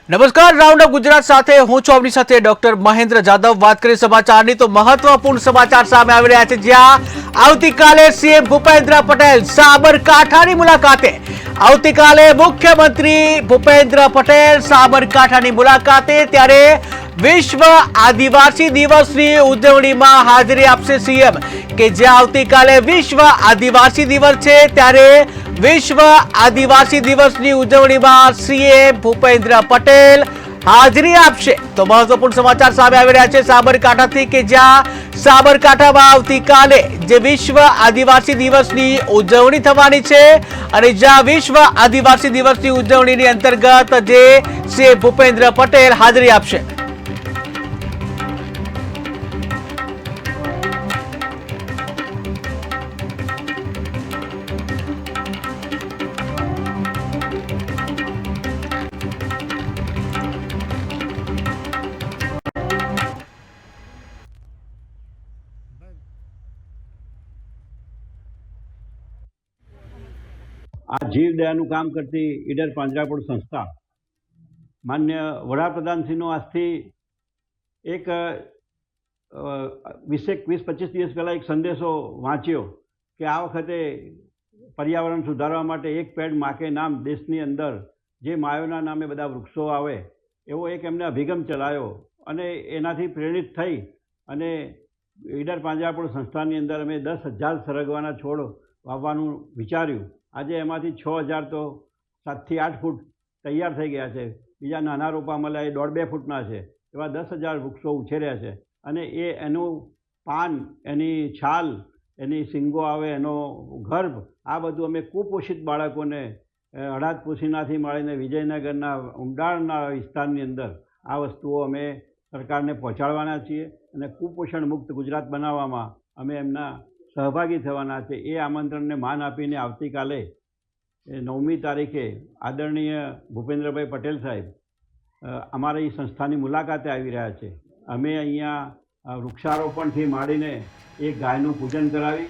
નમસ્કાર, round up Gujarat સાથે હું છું આપની સાથે ડોક્ટર મહેન્દ્ર જાદવ। વાત કરીએ સમાચારની તો મહત્વપૂર્ણ સમાચાર સામે આવી રહ્યા છે, જ્યાં આવતીકાલે સીએમ ભૂપેન્દ્ર પટેલ સાબરકાંઠાની મુલાકાતે। આવતીકાલે મુખ્યમંત્રી ભૂપેન્દ્ર પટેલ સાબરકાંઠાની મુલાકાતે, ત્યારે વિશ્વ આદિવાસી દિવસની ઉજવણીમાં હાજરી આપશે સીએમ, કે જ્યાં આવતીકાલે વિશ્વ આદિવાસી દિવસ છે, ત્યારે વિશ્વ આદિવાસી દિવસની ઉજવણીમાં સીએમ ભૂપેન્દ્ર પટેલ હાજરી આપશે। તો મહત્વપૂર્ણ સમાચાર સામે આવી રહ્યા છે સાબરકાંઠાથી, કે જ્યાં સાબરકાંઠામાં આવતીકાલે જે વિશ્વ આદિવાસી દિવસની ઉજવણી થવાની છે, અને જ્યાં વિશ્વ આદિવાસી દિવસની ઉજવણીની અંતર્ગત જે સીએમ ભૂપેન્દ્ર પટેલ હાજરી આપશે। આ જીવદયાનું કામ કરતી ઈડર પાંજરાપોળ સંસ્થા માન્ય વડાપ્રધાનશ્રીનો આજથી એક 20-25 દિવસ પહેલાં એક સંદેશો વાંચ્યો કે આ વખતે પર્યાવરણ સુધારવા માટે એક પેડ માં કે નામ દેશની અંદર જે માયોના નામે બધા વૃક્ષો આવે એવો એક એમને અભિગમ ચલાવ્યો, અને એનાથી પ્રેરિત થઈ અને ઈડર પાંજરાપોળ સંસ્થાની અંદર અમે 10,000 સરગવાના છોડ વાવવાનું વિચાર્યું। આજે એમાંથી 6,000 તો 7થી 8 ફૂટ તૈયાર થઈ ગયા છે, બીજા નાના રોપા મળ્યા એ 1.5-2 ફૂટના છે, એવા 10,000 વૃક્ષો ઉછેર્યા છે। અને એનું પાન, એની છાલ, એની શીંગો આવે, એનો ગર્ભ, આ બધું અમે કુપોષિત બાળકોને હળાદ પોશીનાથી મળીને વિજયનગરના ઊંડાણના વિસ્તારની અંદર આ વસ્તુઓ અમે સરકારને પહોંચાડવાના છીએ, અને કુપોષણ મુક્ત ગુજરાત બનાવવામાં અમે એમના સહભાગી થવાના છે। એ આમંત્રણને માન આપીને આવતીકાલે 9મી તારીખે આદરણીય ભૂપેન્દ્રભાઈ પટેલ સાહેબ અમારી સંસ્થાની મુલાકાતે આવી રહ્યા છે। અમે અહીંયા વૃક્ષારોપણથી માંડીને એક ગાયનું પૂજન કરાવી